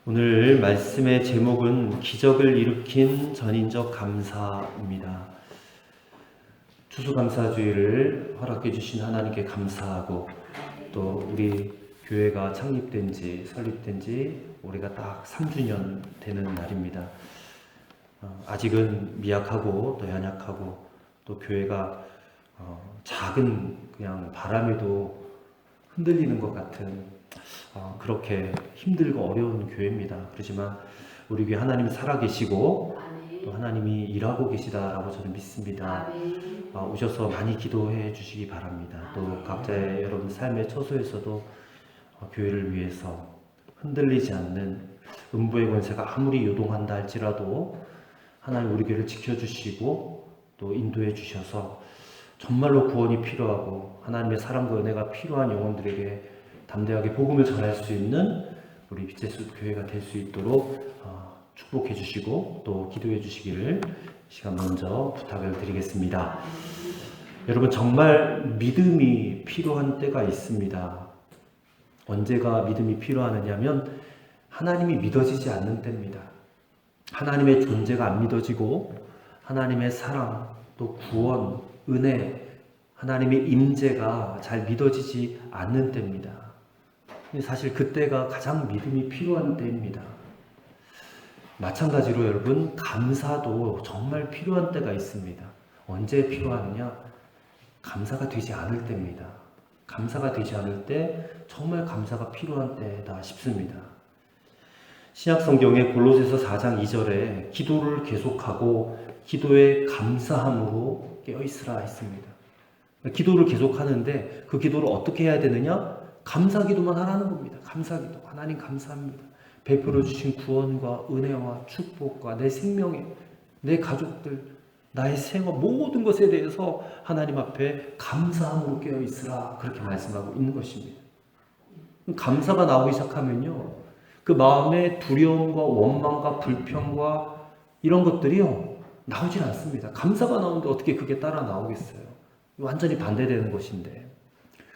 오늘 말씀의 제목은 기적을 일으킨 전인적 감사입니다. 추수감사주의를 허락해 주신 하나님께 감사하고, 또 우리 교회가 창립된 지 설립된 지 올해가 딱 3주년 되는 날입니다. 아직은 미약하고 또 연약하고, 또 교회가 작은 그냥 바람에도 흔들리는 것 같은 그렇게 힘들고 어려운 교회입니다. 그렇지만 우리 교회 하나님이 살아계시고 또 하나님이 일하고 계시다라고 저는 믿습니다. 오셔서 많이 기도해 주시기 바랍니다. 또 각자의 여러분 삶의 처소에서도 교회를 위해서 흔들리지 않는 음부의 권세가 아무리 요동한다 할지라도 하나님 우리 교회를 지켜주시고 또 인도해 주셔서 정말로 구원이 필요하고 하나님의 사랑과 은혜가 필요한 영혼들에게 담대하게 복음을 전할 수 있는 우리 빛의 숲 교회가 될 수 있도록 축복해 주시고 또 기도해 주시기를 시간 먼저 부탁을 드리겠습니다. 여러분, 정말 믿음이 필요한 때가 있습니다. 언제가 믿음이 필요하느냐면 하나님이 믿어지지 않는 때입니다. 하나님의 존재가 안 믿어지고 하나님의 사랑, 또 구원, 은혜, 하나님의 임재가 잘 믿어지지 않는 때입니다. 사실 그때가 가장 믿음이 필요한 때입니다. 마찬가지로 여러분, 감사도 정말 필요한 때가 있습니다. 언제 필요하느냐? 감사가 되지 않을 때입니다. 감사가 되지 않을 때 정말 감사가 필요한 때다 싶습니다. 신약성경의 골로새서 4장 2절에 기도를 계속하고 기도에 감사함으로 깨어있으라 했습니다. 기도를 계속하는데 그 기도를 어떻게 해야 되느냐? 감사기도만 하라는 겁니다. 감사기도. 하나님 감사합니다. 베풀어 주신 구원과 은혜와 축복과 내 생명에, 내 가족들, 나의 생업 모든 것에 대해서 하나님 앞에 감사함으로 깨어 있으라, 그렇게 말씀하고 있는 것입니다. 감사가 나오기 시작하면요, 그 마음에 두려움과 원망과 불평과 이런 것들이요 나오질 않습니다. 감사가 나오는데 어떻게 그게 따라 나오겠어요? 완전히 반대되는 것인데.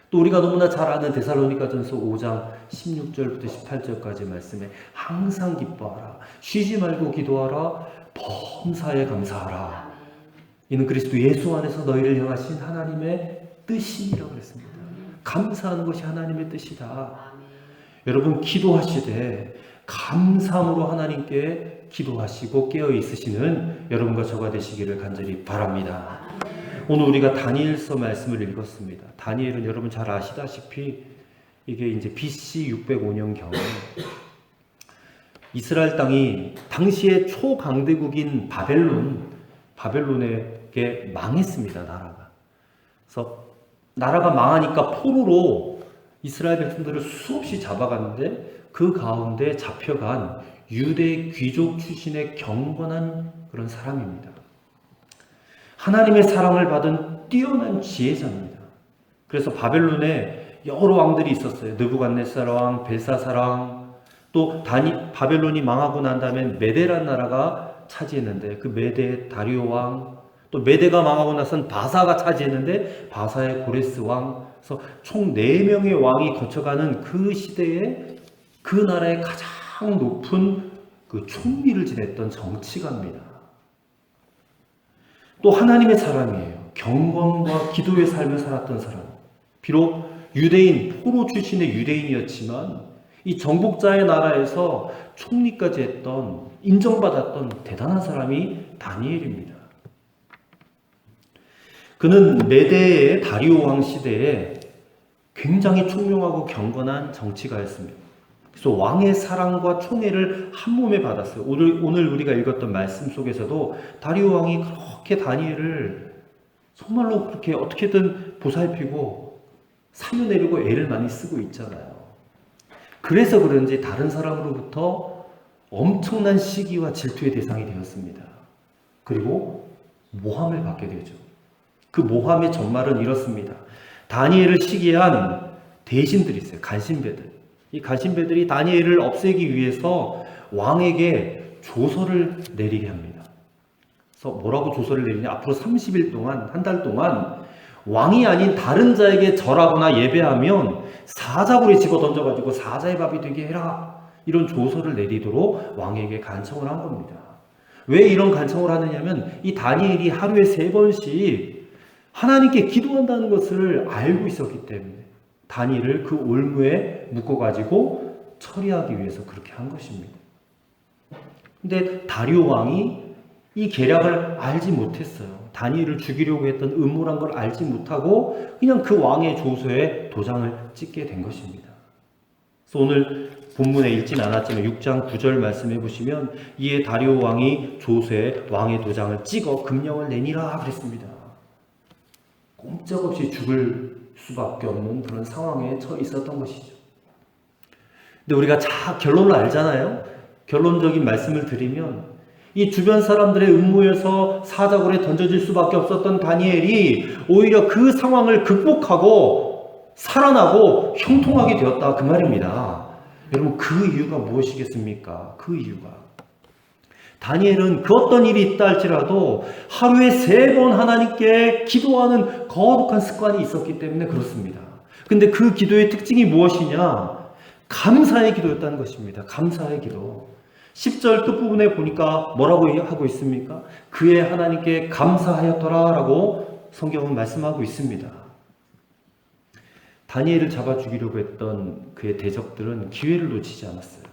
또 우리가 너무나 잘 아는 데살로니가전서 5장 16절부터 18절까지 말씀에 항상 기뻐하라, 쉬지 말고 기도하라, 범사에 감사하라. 이는 그리스도 예수 안에서 너희를 향하신 하나님의 뜻이라고 그랬습니다. 감사하는 것이 하나님의 뜻이다. 여러분, 기도하시되 감사함으로 하나님께 기도하시고 깨어 있으시는 여러분과 저가 되시기를 간절히 바랍니다. 오늘 우리가 다니엘서 말씀을 읽었습니다. 다니엘은 여러분 잘 아시다시피 이게 이제 BC 605년경에 이스라엘 땅이 당시에 초강대국인 바벨론에게 망했습니다. 나라가. 그래서 나라가 망하니까 포로로 이스라엘 백성들을 수없이 잡아갔는데 그 가운데 잡혀간 유대 귀족 출신의 경건한 그런 사람입니다. 하나님의 사랑을 받은 뛰어난 지혜자입니다. 그래서 바벨론에 여러 왕들이 있었어요. 느부갓네살 왕, 벨사살 왕, 또 바벨론이 망하고 난 다음에 메데란 나라가 차지했는데 그 메데의 다리오 왕, 또 메데가 망하고 나선 바사가 차지했는데 바사의 고레스 왕, 그래서 총 4명의 왕이 거쳐가는 그 시대에 그 나라의 가장 높은 그 총리를 지냈던 정치가입니다. 또 하나님의 사람이에요. 경건과 기도의 삶을 살았던 사람. 비록 유대인, 포로 출신의 유대인이었지만 이 정복자의 나라에서 총리까지 했던, 인정받았던 대단한 사람이 다니엘입니다. 그는 메대의 다리오 왕 시대에 굉장히 총명하고 경건한 정치가였습니다. 그래서 왕의 사랑과 총애를 한 몸에 받았어요. 오늘 우리가 읽었던 말씀 속에서도 다리오 왕이 그렇게 다니엘을 정말로 그렇게 어떻게든 보살피고 살려내려고 애를 많이 쓰고 있잖아요. 그래서 그런지 다른 사람으로부터 엄청난 시기와 질투의 대상이 되었습니다. 그리고 모함을 받게 되죠. 그 모함의 전말은 이렇습니다. 다니엘을 시기한 대신들이 있어요. 간신배들. 이 간신배들이 다니엘을 없애기 위해서 왕에게 조서를 내리게 합니다. 그래서 뭐라고 조서를 내리냐? 앞으로 30일 동안, 한 달 동안 왕이 아닌 다른 자에게 절하거나 예배하면 사자굴에 집어 던져가지고 사자의 밥이 되게 해라. 이런 조서를 내리도록 왕에게 간청을 한 겁니다. 왜 이런 간청을 하느냐면 이 다니엘이 하루에 3번씩 하나님께 기도한다는 것을 알고 있었기 때문에 다니엘을 그 올무에 묶어가지고 처리하기 위해서 그렇게 한 것입니다. 근데 다리오 왕이 이 계략을 알지 못했어요. 다니엘을 죽이려고 했던 음모란 걸 알지 못하고 그냥 그 왕의 조서에 도장을 찍게 된 것입니다. 그래서 오늘 본문에 읽진 않았지만 6장 9절 말씀해 보시면 이에 다리오 왕이 조서에 왕의 도장을 찍어 금령을 내니라 그랬습니다. 꼼짝없이 죽을 수밖에 없는 그런 상황에 처해 있었던 것이죠. 근데 우리가 결론을 알잖아요. 결론적인 말씀을 드리면 이 주변 사람들의 음모에서 사자굴에 던져질 수밖에 없었던 다니엘이 오히려 그 상황을 극복하고 살아나고 형통하게 되었다 그 말입니다. 여러분 그 이유가 무엇이겠습니까? 그 이유가 다니엘은 그 어떤 일이 있다 할지라도 하루에 3번 하나님께 기도하는 거룩한 습관이 있었기 때문에 그렇습니다. 근데 그 기도의 특징이 무엇이냐? 감사의 기도였다는 것입니다. 감사의 기도. 10절 끝부분에 보니까 뭐라고 하고 있습니까? 그의 하나님께 감사하였더라 라고 성경은 말씀하고 있습니다. 다니엘을 잡아 죽이려고 했던 그의 대적들은 기회를 놓치지 않았어요.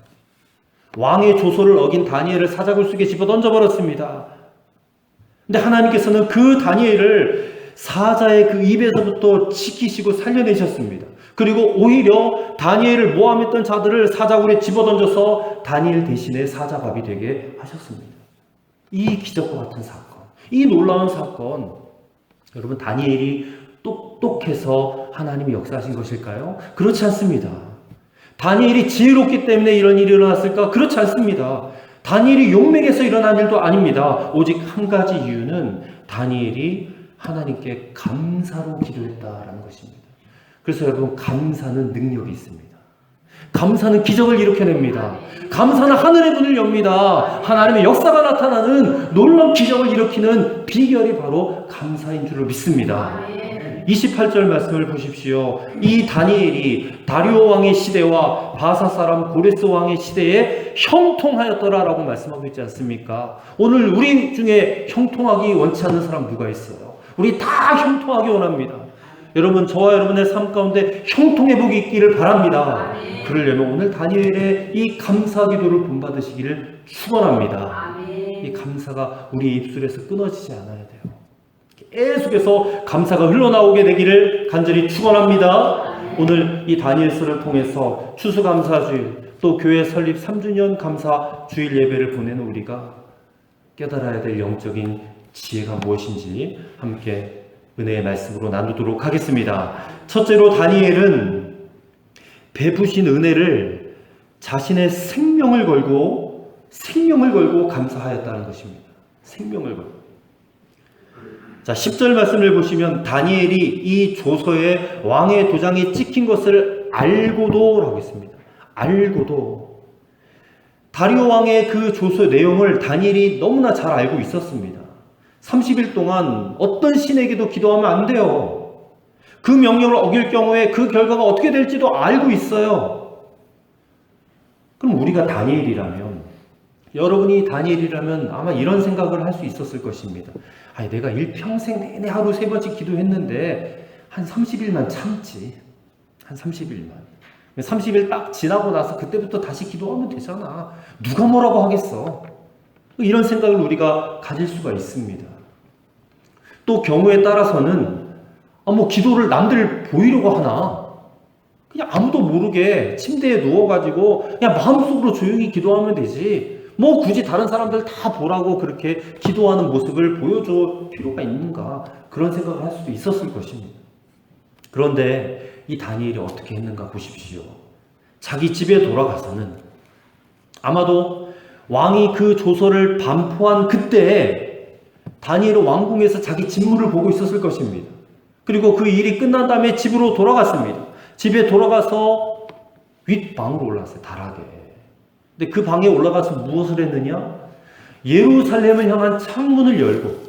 왕의 조서를 어긴 다니엘을 사자굴 속에 집어 던져버렸습니다. 근데 하나님께서는 그 다니엘을 사자의 그 입에서부터 지키시고 살려내셨습니다. 그리고 오히려 다니엘을 모함했던 자들을 사자굴에 집어던져서 다니엘 대신에 사자밥이 되게 하셨습니다. 이 기적과 같은 사건, 이 놀라운 사건, 여러분 다니엘이 똑똑해서 하나님이 역사하신 것일까요? 그렇지 않습니다. 다니엘이 지혜롭기 때문에 이런 일이 일어났을까? 그렇지 않습니다. 다니엘이 용맹해서 일어난 일도 아닙니다. 오직 한 가지 이유는 다니엘이 하나님께 감사로 기도했다라는 것입니다. 그래서 여러분 감사는 능력이 있습니다. 감사는 기적을 일으켜냅니다. 감사는 하늘의 문을 엽니다. 하나님의 역사가 나타나는 놀라운 기적을 일으키는 비결이 바로 감사인 줄을 믿습니다. 28절 말씀을 보십시오. 이 다니엘이 다리오 왕의 시대와 바사 사람 고레스 왕의 시대에 형통하였더라라고 말씀하고 있지 않습니까? 오늘 우리 중에 형통하기 원치 않는 사람 누가 있어요? 우리 다 형통하기 원합니다. 여러분 저와 여러분의 삶 가운데 형통의 복이 있기를 바랍니다. 그러려면 오늘 다니엘의 이 감사 기도를 본받으시기를 축원합니다. 이 감사가 우리 입술에서 끊어지지 않아야 돼요. 계속해서 감사가 흘러나오게 되기를 간절히 축원합니다. 오늘 이 다니엘서를 통해서 추수감사주일 또 교회 설립 3주년 감사 주일 예배를 보내는 우리가 깨달아야 될 영적인 지혜가 무엇인지 함께 은혜의 말씀으로 나누도록 하겠습니다. 첫째로 다니엘은 베푸신 은혜를 자신의 생명을 걸고 감사하였다는 것입니다. 생명을 걸고. 자, 10절 말씀을 보시면 다니엘이 이 조서에 왕의 도장이 찍힌 것을 알고도 라고 했습니다. 알고도. 다리오 왕의 그 조서 내용을 다니엘이 너무나 잘 알고 있었습니다. 30일 동안 어떤 신에게도 기도하면 안 돼요. 그 명령을 어길 경우에 그 결과가 어떻게 될지도 알고 있어요. 그럼 우리가 다니엘이라면, 여러분이 다니엘이라면 아마 이런 생각을 할 수 있었을 것입니다. 아니, 내가 일평생 내내 하루 3번씩 기도했는데 한 30일만 참지. 한 30일만. 30일 딱 지나고 나서 그때부터 다시 기도하면 되잖아. 누가 뭐라고 하겠어. 이런 생각을 우리가 가질 수가 있습니다. 또 경우에 따라서는 기도를 남들 보이려고 하나? 그냥 아무도 모르게 침대에 누워가지고 그냥 마음속으로 조용히 기도하면 되지. 굳이 다른 사람들 다 보라고 그렇게 기도하는 모습을 보여줄 필요가 있는가? 그런 생각을 할 수도 있었을 것입니다. 그런데 이 다니엘이 어떻게 했는가 보십시오. 자기 집에 돌아가서는 아마도 왕이 그 조서를 반포한 그때 다니엘은 왕궁에서 자기 직무를 보고 있었을 것입니다. 그리고 그 일이 끝난 다음에 집으로 돌아갔습니다. 집에 돌아가서 윗방으로 올라갔어요. 다락에. 근데 그 방에 올라가서 무엇을 했느냐? 예루살렘을 향한 창문을 열고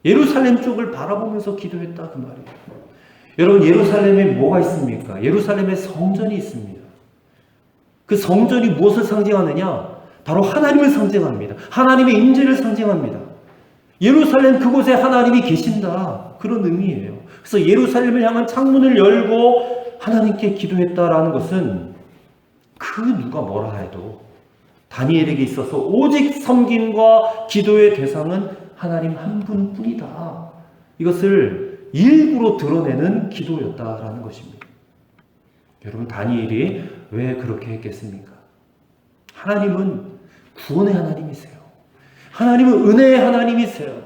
예루살렘 쪽을 바라보면서 기도했다 그 말이에요. 여러분 예루살렘에 뭐가 있습니까? 예루살렘에 성전이 있습니다. 그 성전이 무엇을 상징하느냐? 바로 하나님을 상징합니다. 하나님의 임재를 상징합니다. 예루살렘 그곳에 하나님이 계신다. 그런 의미예요. 그래서 예루살렘을 향한 창문을 열고 하나님께 기도했다라는 것은 그 누가 뭐라 해도 다니엘에게 있어서 오직 섬김과 기도의 대상은 하나님 한 분뿐이다. 이것을 일부러 드러내는 기도였다라는 것입니다. 여러분, 다니엘이 왜 그렇게 했겠습니까? 하나님은 구원의 하나님이세요. 하나님은 은혜의 하나님이세요.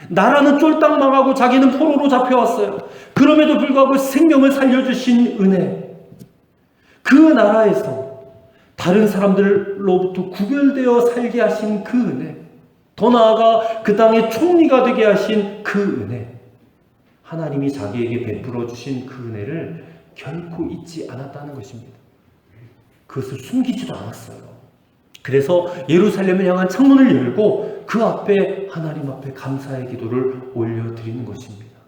나라는 쫄딱 망하고 자기는 포로로 잡혀왔어요. 그럼에도 불구하고 생명을 살려주신 은혜. 그 나라에서 다른 사람들로부터 구별되어 살게 하신 그 은혜. 더 나아가 그 땅의 총리가 되게 하신 그 은혜. 하나님이 자기에게 베풀어 주신 그 은혜를 결코 잊지 않았다는 것입니다. 그것을 숨기지도 않았어요. 그래서 예루살렘을 향한 창문을 열고 그 앞에 하나님 앞에 감사의 기도를 올려드리는 것입니다.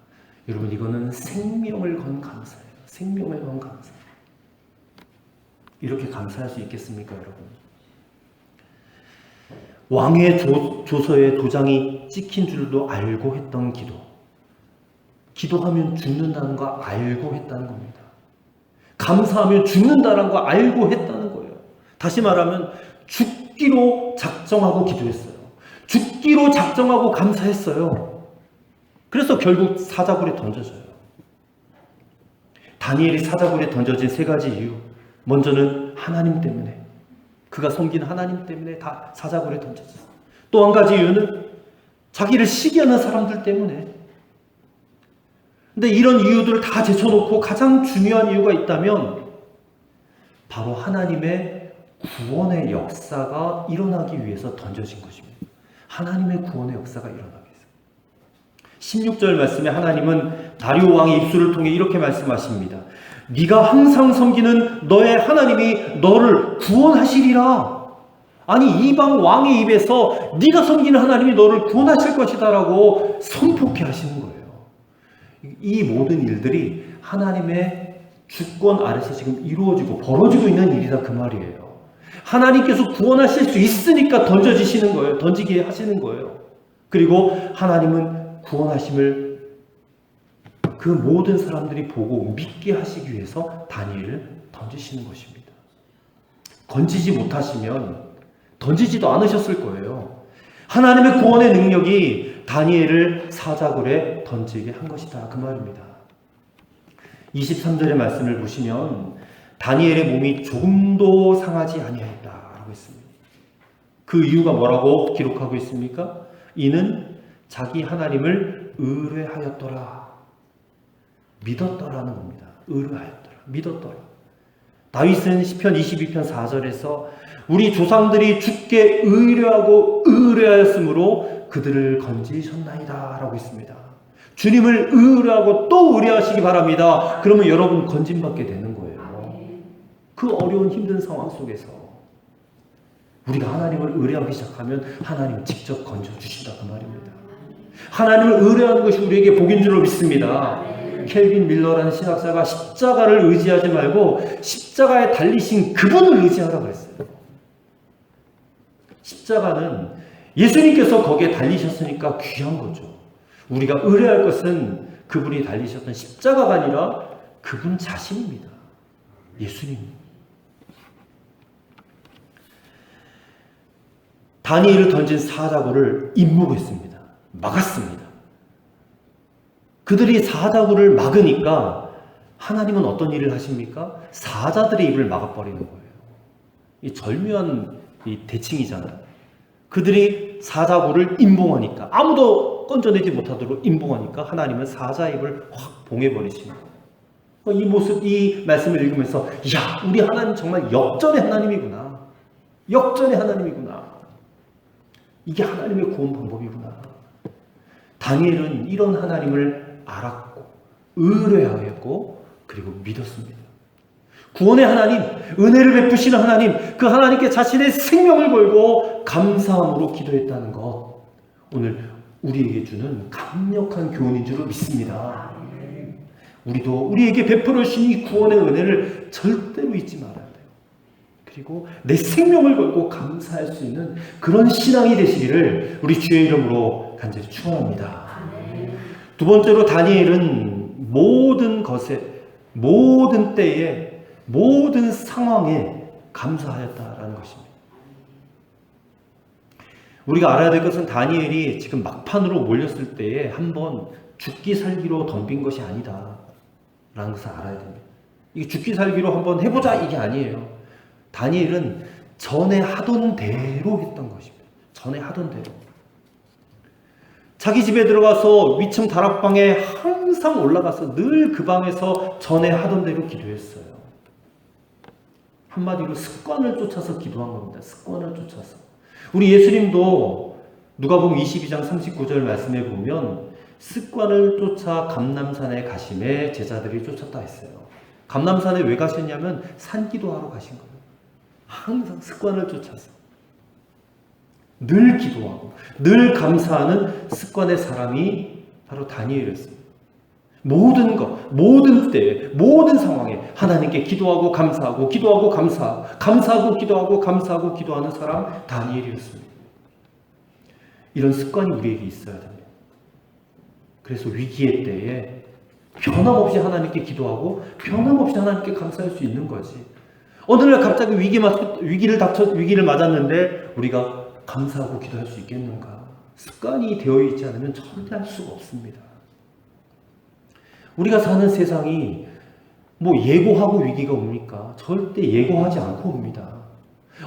여러분, 이거는 생명을 건 감사예요. 생명을 건 감사. 이렇게 감사할 수 있겠습니까, 여러분? 왕의 조서에 도장이 찍힌 줄도 알고 했던 기도. 기도하면 죽는다는 거 알고 했다는 겁니다. 감사하면 죽는다는 거 알고 했다는 거예요. 다시 말하면 죽기로 작정하고 기도했어요. 죽기로 작정하고 감사했어요. 그래서 결국 사자굴에 던져져요. 다니엘이 사자굴에 던져진 세 가지 이유. 먼저는 하나님 때문에, 그가 섬기는 하나님 때문에 다 사자굴에 던져졌어요. 또 한 가지 이유는 자기를 시기하는 사람들 때문에. 근데 이런 이유들을 다 제쳐놓고 가장 중요한 이유가 있다면 바로 하나님의 구원의 역사가 일어나기 위해서 던져진 것입니다. 하나님의 구원의 역사가 일어나기 위해서. 16절 말씀에 하나님은 다리오 왕의 입술을 통해 이렇게 말씀하십니다. 네가 항상 섬기는 너의 하나님이 너를 구원하시리라. 아니, 이방 왕의 입에서 네가 섬기는 하나님이 너를 구원하실 것이다 라고 선포케 하시는 거예요. 이 모든 일들이 하나님의 주권 아래서 지금 이루어지고 벌어지고 있는 일이다, 그 말이에요. 하나님께서 구원하실 수 있으니까 던져지시는 거예요. 던지게 하시는 거예요. 그리고 하나님은 구원하심을 그 모든 사람들이 보고 믿게 하시기 위해서 다니엘을 던지시는 것입니다. 건지지 못하시면 던지지도 않으셨을 거예요. 하나님의 구원의 능력이 다니엘을 사자굴에 던지게 한 것이다, 그 말입니다. 23절의 말씀을 보시면 다니엘의 몸이 조금도 상하지 아니하였다라고 했습니다. 그 이유가 뭐라고 기록하고 있습니까? 이는 자기 하나님을 의뢰하였더라. 믿었더라는 겁니다. 의뢰하였더라. 믿었더라. 다윗은 시편 22편 4절에서 우리 조상들이 주께 의뢰하고 의뢰하였으므로 그들을 건지셨나이다 라고 했습니다. 주님을 의뢰하고 또 의뢰하시기 바랍니다. 그러면 여러분 건진받게 되는 거예요. 그 어려운 힘든 상황 속에서 우리가 하나님을 의뢰하기 시작하면 하나님 직접 건져주신다, 그 말입니다. 하나님을 의뢰하는 것이 우리에게 복인 줄로 믿습니다. 켈빈 밀러라는 신학자가 십자가를 의지하지 말고 십자가에 달리신 그분을 의지하라고 했어요. 십자가는 예수님께서 거기에 달리셨으니까 귀한 거죠. 우리가 의뢰할 것은 그분이 달리셨던 십자가가 아니라 그분 자신입니다. 예수님. 다니엘을 던진 사자굴을 임목했습니다. 막았습니다. 그들이 사자굴을 막으니까 하나님은 어떤 일을 하십니까? 사자들의 입을 막아버리는 거예요. 이 절묘한 이 대칭이잖아요. 그들이 사자굴을 임봉하니까, 아무도 건져내지 못하도록 임봉하니까 하나님은 사자 입을 확 봉해버리십니다. 이 모습, 이 말씀을 읽으면서 야, 우리 하나님 정말 역전의 하나님이구나. 역전의 하나님이구나. 이게 하나님의 구원 방법이구나. 다니엘은 이런 하나님을 알았고 의뢰하였고 그리고 믿었습니다. 구원의 하나님, 은혜를 베푸시는 하나님, 그 하나님께 자신의 생명을 걸고 감사함으로 기도했다는 것, 오늘 우리에게 주는 강력한 교훈인 줄 믿습니다. 우리도 우리에게 베풀어 주신 이 구원의 은혜를 절대로 잊지 말아야 돼요. 그리고 내 생명을 걸고 감사할 수 있는 그런 신앙이 되시기를 우리 주의 이름으로 간절히 축원합니다. 두 번째로 다니엘은 모든 것에, 모든 때에, 모든 상황에 감사하였다라는 것입니다. 우리가 알아야 될 것은 다니엘이 지금 막판으로 몰렸을 때에 한번 죽기 살기로 덤빈 것이 아니다 라는 것을 알아야 됩니다. 이게 죽기 살기로 한번 해보자 이게 아니에요. 다니엘은 전에 하던 대로 했던 것입니다. 전에 하던 대로. 자기 집에 들어가서 위층 다락방에 항상 올라가서 늘 그 방에서 전에 하던 대로 기도했어요. 한마디로 습관을 쫓아서 기도한 겁니다. 습관을 쫓아서. 우리 예수님도 누가복음 22장 39절 말씀에 보면 습관을 쫓아 감람산에 가심에 제자들이 쫓았다 했어요. 감람산에 왜 가셨냐면 산기도하러 가신 거예요. 항상 습관을 쫓아서 늘 기도하고 늘 감사하는 습관의 사람이 바로 다니엘이었습니다. 모든 것, 모든 때에, 모든 상황에 하나님께 기도하고 감사하고 기도하고 감사하고 기도하고 감사하고 기도하는 사람 다니엘이었습니다. 이런 습관이 우리에게 있어야 됩니다. 그래서 위기의 때에 변함없이 하나님께 기도하고 변함없이 하나님께 감사할 수 있는 거지. 어느 날 갑자기 위기를 맞았는데 우리가 감사하고 기도할 수 있겠는가? 습관이 되어 있지 않으면 절대 할 수가 없습니다. 우리가 사는 세상이 뭐 예고하고 위기가 옵니까? 절대 예고하지 않고 옵니다.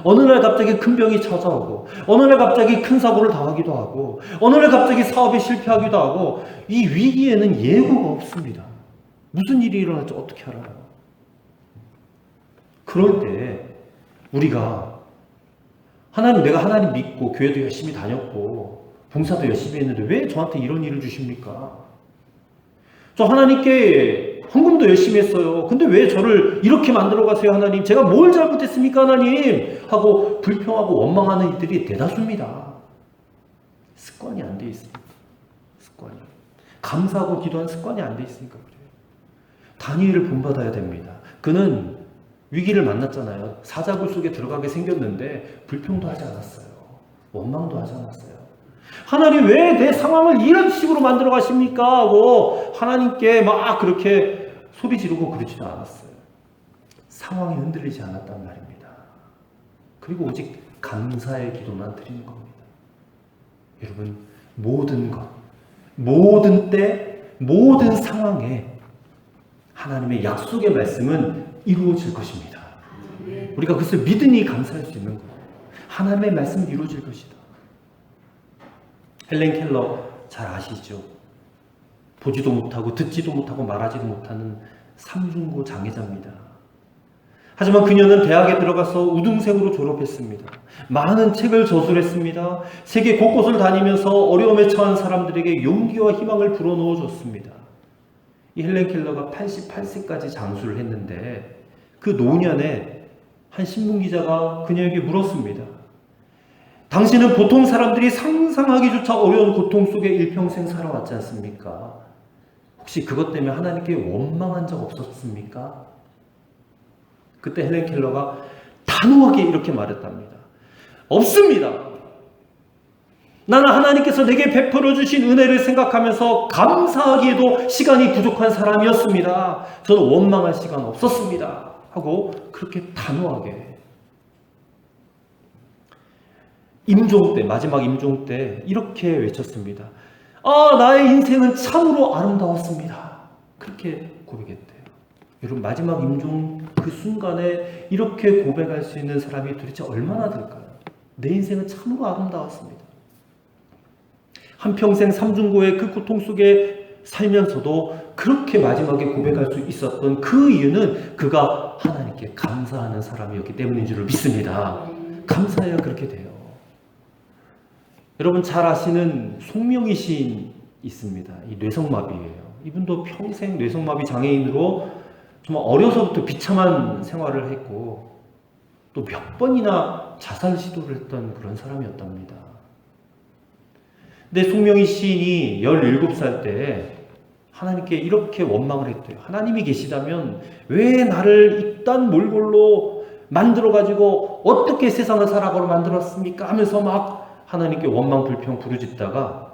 어느 날 갑자기 큰 병이 찾아오고, 어느 날 갑자기 큰 사고를 당하기도 하고, 어느 날 갑자기 사업에 실패하기도 하고, 이 위기에는 예고가 없습니다. 무슨 일이 일어날지 어떻게 알아요? 그럴 때 우리가 하나님, 내가 하나님 믿고 교회도 열심히 다녔고 봉사도 열심히 했는데 왜 저한테 이런 일을 주십니까? 저 하나님께 헌금도 열심히 했어요. 근데 왜 저를 이렇게 만들어 가세요, 하나님? 제가 뭘 잘못했습니까, 하나님? 하고 불평하고 원망하는 이들이 대다수입니다. 습관이 안 돼 있습니다. 습관이. 감사하고 기도하는 습관이 안 돼 있으니까 그래요. 다니엘을 본받아야 됩니다. 그는 위기를 만났잖아요. 사자굴 속에 들어가게 생겼는데 불평도 하지 않았어요. 원망도 하지 않았어요. 하나님 왜 내 상황을 이런 식으로 만들어 가십니까? 하고 하나님께 막 그렇게 소리 지르고 그러지도 않았어요. 상황이 흔들리지 않았단 말입니다. 그리고 오직 감사의 기도만 드리는 겁니다. 여러분, 모든 것, 모든 때, 모든 상황에 하나님의 약속의 말씀은 이루어질 것입니다. 우리가 그것을 믿으니 감사할 수 있는 거예요. 하나님의 말씀은 이루어질 것이다. 헬렌 켈러 잘 아시죠? 보지도 못하고 듣지도 못하고 말하지도 못하는 삼중고 장애자입니다. 하지만 그녀는 대학에 들어가서 우등생으로 졸업했습니다. 많은 책을 저술했습니다. 세계 곳곳을 다니면서 어려움에 처한 사람들에게 용기와 희망을 불어넣어 줬습니다. 이 헬렌 켈러가 88세까지 장수를 했는데 그 노년에 한 신문기자가 그녀에게 물었습니다. 당신은 보통 사람들이 상상하기조차 어려운 고통 속에 일평생 살아왔지 않습니까? 혹시 그것 때문에 하나님께 원망한 적 없었습니까? 그때 헬렌 켈러가 단호하게 이렇게 말했답니다. 없습니다. 나는 하나님께서 내게 베풀어 주신 은혜를 생각하면서 감사하기에도 시간이 부족한 사람이었습니다. 저는 원망할 시간 없었습니다. 하고 그렇게 단호하게 임종 때, 마지막 임종 때 이렇게 외쳤습니다. 나의 인생은 참으로 아름다웠습니다. 그렇게 고백했대요. 여러분, 마지막 임종 그 순간에 이렇게 고백할 수 있는 사람이 도대체 얼마나 될까요? 내 인생은 참으로 아름다웠습니다. 한평생 삼중고의 그 고통 속에 살면서도 그렇게 마지막에 고백할 수 있었던 그 이유는 그가 하나님께 감사하는 사람이었기 때문인 줄 믿습니다. 감사해야 그렇게 돼요. 여러분 잘 아시는 송명희 시인 있습니다. 이 뇌성마비예요. 이분도 평생 뇌성마비 장애인으로 정말 어려서부터 비참한 생활을 했고 또 몇 번이나 자살 시도를 했던 그런 사람이었답니다. 근데 송명희 시인이 17살 때 하나님께 이렇게 원망을 했대요. 하나님이 계시다면 왜 나를 이딴 몰골로 만들어가지고 어떻게 세상을 살아가로 만들었습니까? 하면서 막 하나님께 원망, 불평, 부르짖다가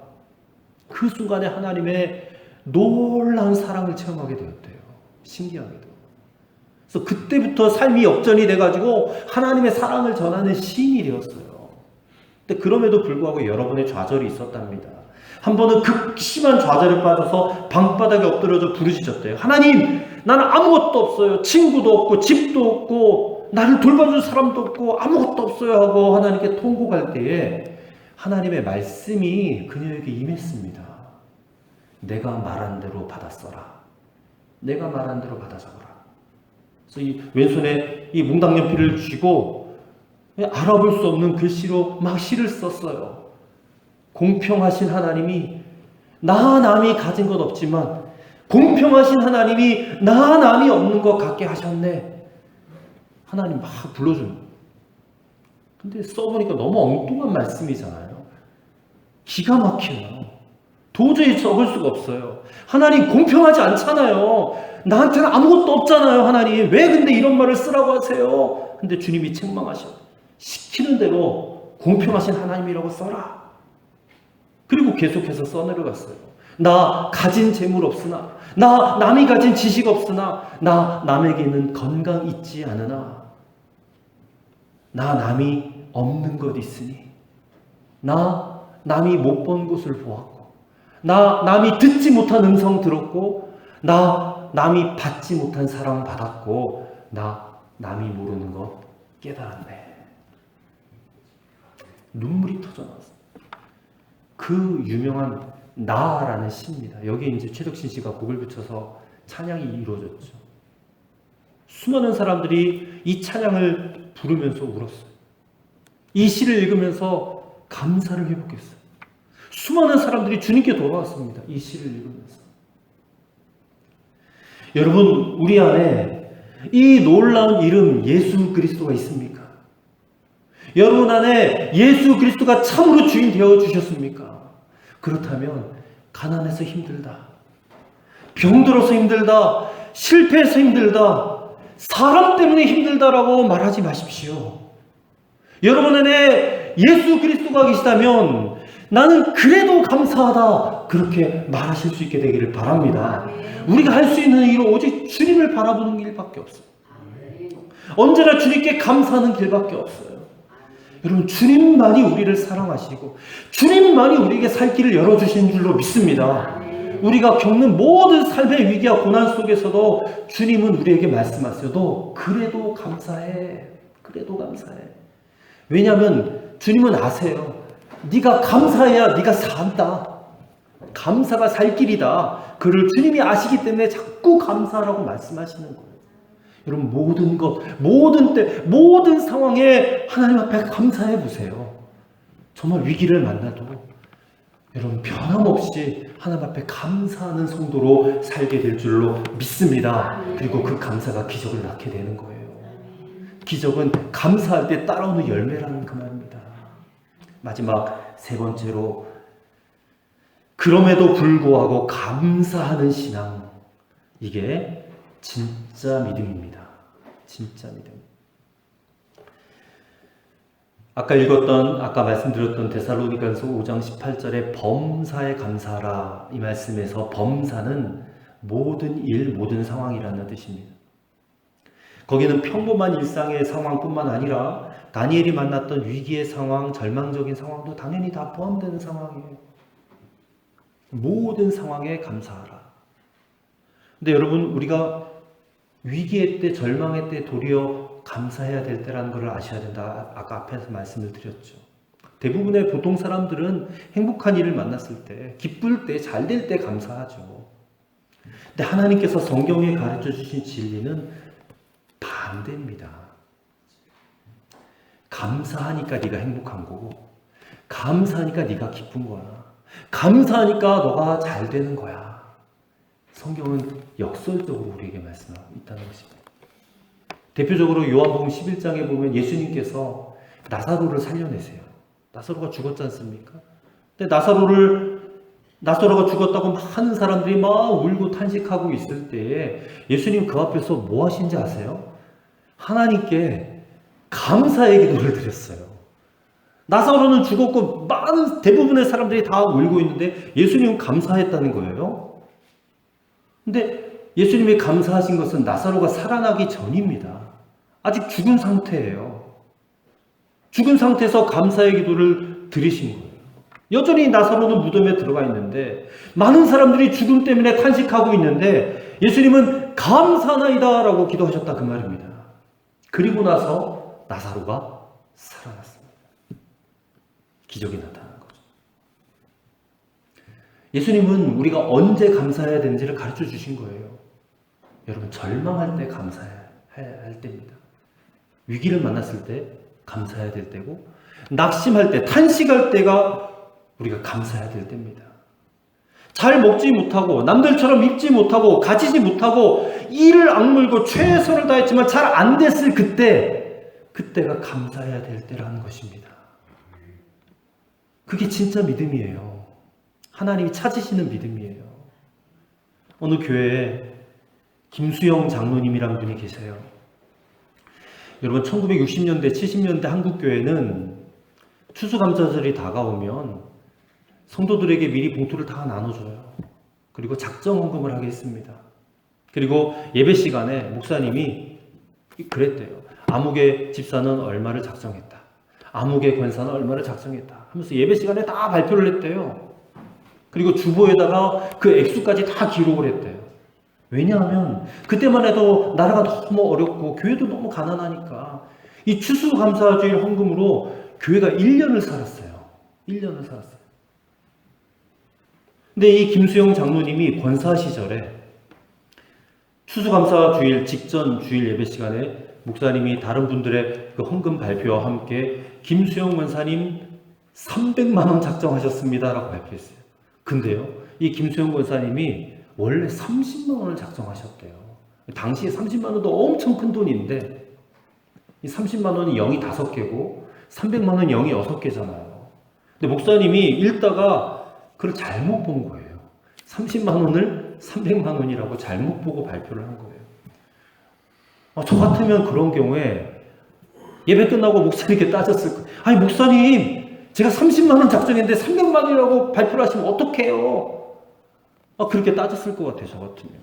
그 순간에 하나님의 놀라운 사랑을 체험하게 되었대요. 신기하게도. 그래서 그때부터 삶이 역전이 돼가지고 하나님의 사랑을 전하는 시인이 되었어요. 근데 그럼에도 불구하고 여러분의 좌절이 있었답니다. 한 번은 극심한 좌절에 빠져서 방바닥에 엎드려져 부르짖었대요. 하나님, 나는 아무것도 없어요. 친구도 없고 집도 없고 나를 돌봐줄 사람도 없고 아무것도 없어요 하고 하나님께 통곡할 때에 하나님의 말씀이 그녀에게 임했습니다. 내가 말한 대로 받아 써라. 내가 말한 대로 받아 적어라. 그래서 이 왼손에 이 몽당연필을 쥐고 알아볼 수 없는 글씨로 막 시를 썼어요. 공평하신 하나님이 나 남이 가진 것 없지만 공평하신 하나님이 나 남이 없는 것 같게 하셨네. 하나님 막 불러주는. 근데 써보니까 너무 엉뚱한 말씀이잖아요. 기가 막혀요. 도저히 적을 수가 없어요. 하나님 공평하지 않잖아요. 나한테는 아무것도 없잖아요. 하나님 왜 근데 이런 말을 쓰라고 하세요? 근데 주님이 책망하셔. 시키는 대로 공평하신 하나님이라고 써라. 그리고 계속해서 써내려갔어요. 나 가진 재물 없으나, 나 남이 가진 지식 없으나, 나 남에게는 건강 있지 않으나, 나 남이 없는 것 있으니, 나 남이 못 본 곳을 보았고, 나 남이 듣지 못한 음성 들었고, 나 남이 받지 못한 사랑 받았고, 나 남이 모르는 것 깨달았네. 눈물이 터져나왔어요. 그 유명한 나라는 시입니다. 여기에 이제 최덕신 씨가 곡을 붙여서 찬양이 이루어졌죠. 수많은 사람들이 이 찬양을 부르면서 울었어요. 이 시를 읽으면서 감사를 회복했어요. 수많은 사람들이 주님께 돌아왔습니다. 이 시를 읽으면서. 여러분, 우리 안에 이 놀라운 이름 예수 그리스도가 있습니까? 여러분 안에 예수 그리스도가 참으로 주인 되어 주셨습니까? 그렇다면 가난해서 힘들다, 병들어서 힘들다, 실패해서 힘들다, 사람 때문에 힘들다라고 말하지 마십시오. 여러분 안에 예수 그리스도가 계시다면 나는 그래도 감사하다, 그렇게 말하실 수 있게 되기를 바랍니다. 우리가 할 수 있는 일은 오직 주님을 바라보는 길밖에 없어요. 언제나 주님께 감사하는 길밖에 없어요. 여러분, 주님만이 우리를 사랑하시고 주님만이 우리에게 살 길을 열어주신 줄로 믿습니다. 우리가 겪는 모든 삶의 위기와 고난 속에서도 주님은 우리에게 말씀하세요. 너 그래도 감사해. 그래도 감사해. 왜냐하면 주님은 아세요. 네가 감사해야 네가 산다. 감사가 살 길이다. 그를 주님이 아시기 때문에 자꾸 감사하라고 말씀하시는 거예요. 여러분, 모든 것, 모든 때, 모든 상황에 하나님 앞에 감사해 보세요. 정말 위기를 만나도 여러분 변함없이 하나님 앞에 감사하는 성도로 살게 될 줄로 믿습니다. 그리고 그 감사가 기적을 낳게 되는 거예요. 기적은 감사할 때 따라오는 열매라는 그 말입니다. 마지막 세 번째로, 그럼에도 불구하고 감사하는 신앙. 이게 진짜 믿음입니다. 진짜 믿음. 아까 말씀드렸던 데살로니가서 5장 18절에 범사에 감사하라, 이 말씀에서 범사는 모든 일, 모든 상황이라는 뜻입니다. 거기는 평범한 일상의 상황뿐만 아니라 다니엘이 만났던 위기의 상황, 절망적인 상황도 당연히 다 포함되는 상황이에요. 모든 상황에 감사하라. 근데 여러분, 우리가 위기의 때, 절망의 때 도리어 감사해야 될 때라는 것을 아셔야 된다. 아까 앞에서 말씀을 드렸죠. 대부분의 보통 사람들은 행복한 일을 만났을 때, 기쁠 때, 잘 될 때 감사하죠. 근데 하나님께서 성경에 가르쳐 주신 진리는 반대입니다. 감사하니까 네가 행복한 거고, 감사하니까 네가 기쁜 거야. 감사하니까 너가 잘 되는 거야. 성경은 역설적으로 우리에게 말씀하고 있다는 것입니다. 대표적으로 요한복음 11장에 보면 예수님께서 나사로를 살려내세요. 나사로가 죽었지 않습니까? 근데 나사로가 죽었다고 많은 사람들이 막 울고 탄식하고 있을 때에 예수님 그 앞에서 뭐 하신지 아세요? 하나님께 감사의 기도를 드렸어요. 나사로는 죽었고 대부분의 사람들이 다 울고 있는데 예수님은 감사했다는 거예요. 근데 예수님이 감사하신 것은 나사로가 살아나기 전입니다. 아직 죽은 상태예요. 죽은 상태에서 감사의 기도를 드리신 거예요. 여전히 나사로는 무덤에 들어가 있는데 많은 사람들이 죽음 때문에 탄식하고 있는데 예수님은 감사나이다 라고 기도하셨다 그 말입니다. 그리고 나서 나사로가 살아났습니다. 기적이 나타난 거죠. 예수님은 우리가 언제 감사해야 되는지를 가르쳐 주신 거예요. 여러분, 절망할 때 감사해야 할 때입니다. 위기를 만났을 때 감사해야 될 때고, 낙심할 때, 탄식할 때가 우리가 감사해야 될 때입니다. 잘 먹지 못하고, 남들처럼 입지 못하고, 가지지 못하고, 이를 악물고 최선을 다했지만 잘 안 됐을 그때가 감사해야 될 때라는 것입니다. 그게 진짜 믿음이에요. 하나님이 찾으시는 믿음이에요. 어느 교회에 김수영 장로님이라는 분이 계세요. 여러분, 1960년대, 70년대 한국교회는 추수감사절이 다가오면 성도들에게 미리 봉투를 다 나눠줘요. 그리고 작정헌금을 하게 했습니다. 그리고 예배 시간에 목사님이 그랬대요. 아무개 집사는 얼마를 작정했다. 아무개 권사는 얼마를 작정했다. 하면서 예배 시간에 다 발표를 했대요. 그리고 주보에다가 그 액수까지 다 기록을 했대요. 왜냐하면 그때만 해도 나라가 너무 어렵고 교회도 너무 가난하니까 이 추수감사주일 헌금으로 교회가 1년을 살았어요. 1년을 살았어요. 근데 이 김수영 장로님이 권사 시절에 추수감사주일 직전 주일 예배 시간에 목사님이 다른 분들의 그 헌금 발표와 함께 김수영 권사님 300만 원 작정하셨습니다 라고 발표했어요. 근데요, 이 김수영 권사님이 원래 30만 원을 작정하셨대요. 당시에 30만 원도 엄청 큰 돈인데 이 30만 원이 0이 5개고 300만 원 0이 6개잖아요. 근데 목사님이 읽다가 그걸 잘못 본 거예요. 30만 원을 300만 원이라고 잘못 보고 발표를 한 거예요. 저 같으면 그런 경우에 예배 끝나고 목사님께 따졌을 거예요. 아니 목사님, 제가 30만 원 작정했는데 300만 원이라고 발표를 하시면 어떡해요? 그렇게 따졌을 것 같아요, 저 같으면.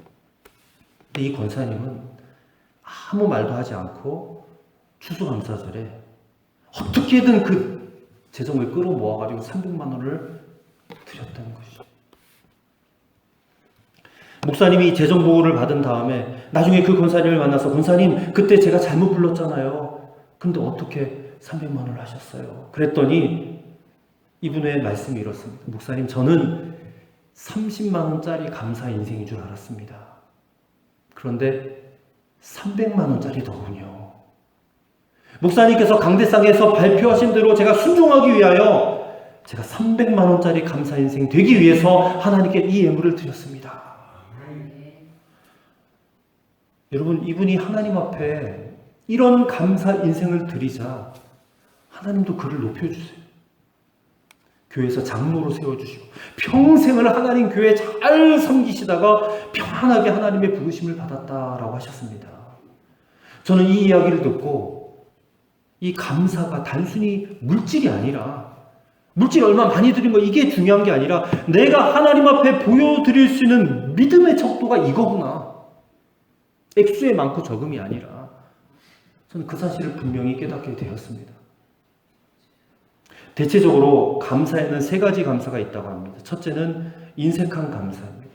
근데 이 권사님은 아무 말도 하지 않고 추수감사절에 어떻게든 그 재정을 끌어모아가지고 300만 원을 드렸다는 것이죠. 목사님이 재정 보호를 받은 다음에 나중에 그 권사님을 만나서 권사님, 그때 제가 잘못 불렀잖아요. 근데 어떻게 300만 원을 하셨어요? 그랬더니 이분의 말씀이 이렇습니다. 목사님, 저는 30만 원짜리 감사 인생인 줄 알았습니다. 그런데 300만 원짜리더군요. 목사님께서 강대상에서 발표하신 대로 제가 순종하기 위하여 제가 300만 원짜리 감사 인생 되기 위해서 하나님께 이 예물을 드렸습니다. 여러분, 이분이 하나님 앞에 이런 감사 인생을 드리자 하나님도 그를 높여주세요. 교회에서 장로로 세워주시고 평생을 하나님 교회에 잘 섬기시다가 평안하게 하나님의 부르심을 받았다라고 하셨습니다. 저는 이 이야기를 듣고 이 감사가 단순히 물질이 아니라, 물질 얼마 많이 드린 거 이게 중요한 게 아니라 내가 하나님 앞에 보여드릴 수 있는 믿음의 척도가 이거구나. 액수의 많고 적음이 아니라 저는 그 사실을 분명히 깨닫게 되었습니다. 대체적으로 감사에는 3가지 감사가 있다고 합니다. 첫째는 인색한 감사입니다.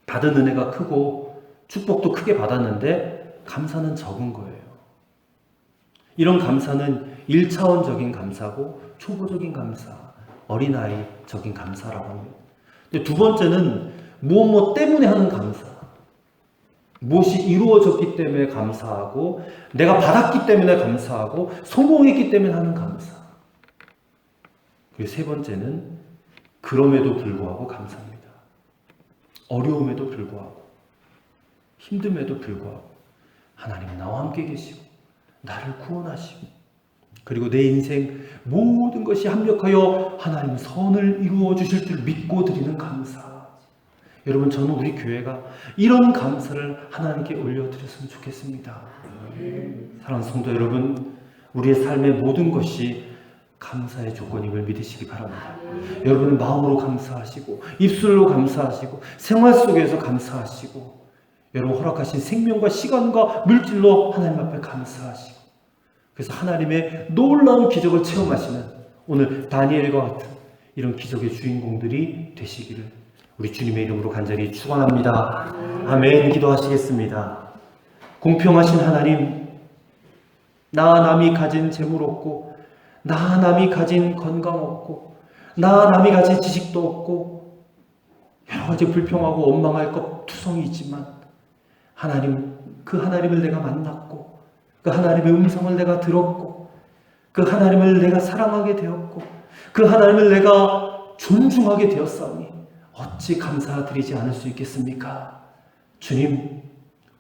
받은 은혜가 크고 축복도 크게 받았는데 감사는 적은 거예요. 이런 감사는 1차원적인 감사고 초보적인 감사, 어린아이적인 감사라고 합니다. 근데 두 번째는 무엇 때문에 하는 감사. 무엇이 이루어졌기 때문에 감사하고 내가 받았기 때문에 감사하고 성공했기 때문에 하는 감사. 그리고 세 번째는 그럼에도 불구하고 감사합니다. 어려움에도 불구하고 힘듦에도 불구하고 하나님은 나와 함께 계시고 나를 구원하시고 그리고 내 인생 모든 것이 합력하여 하나님은 선을 이루어 주실 줄 믿고 드리는 감사. 여러분, 저는 우리 교회가 이런 감사를 하나님께 올려드렸으면 좋겠습니다. 사랑하는 성도 여러분, 우리의 삶의 모든 것이 감사의 조건임을 믿으시기 바랍니다. 여러분은 마음으로 감사하시고 입술로 감사하시고 생활 속에서 감사하시고 여러분 허락하신 생명과 시간과 물질로 하나님 앞에 감사하시고, 그래서 하나님의 놀라운 기적을 체험하시는 오늘 다니엘과 같은 이런 기적의 주인공들이 되시기를 우리 주님의 이름으로 간절히 축원합니다. 아멘. 기도하시겠습니다. 공평하신 하나님, 나 남이 가진 재물 없고, 나 남이 가진 건강 없고, 나 남이 가진 지식도 없고, 여러 가지 불평하고 원망할 것 투성이 있지만 하나님, 그 하나님을 내가 만났고, 그 하나님의 음성을 내가 들었고, 그 하나님을 내가 사랑하게 되었고, 그 하나님을 내가 존중하게 되었사오니 어찌 감사드리지 않을 수 있겠습니까? 주님,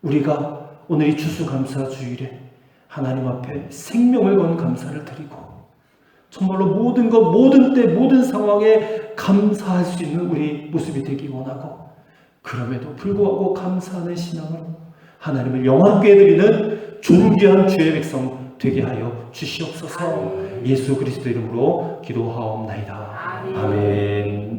우리가 오늘 이 추수감사주일에 하나님 앞에 생명을 건 감사를 드리고 정말로 모든 것, 모든 때, 모든 상황에 감사할 수 있는 우리 모습이 되기 원하고, 그럼에도 불구하고 감사하는 신앙으로 하나님을 영화롭게 드리는 존귀한 주의 백성 되게 하여 주시옵소서. 예수 그리스도 이름으로 기도하옵나이다. 아멘.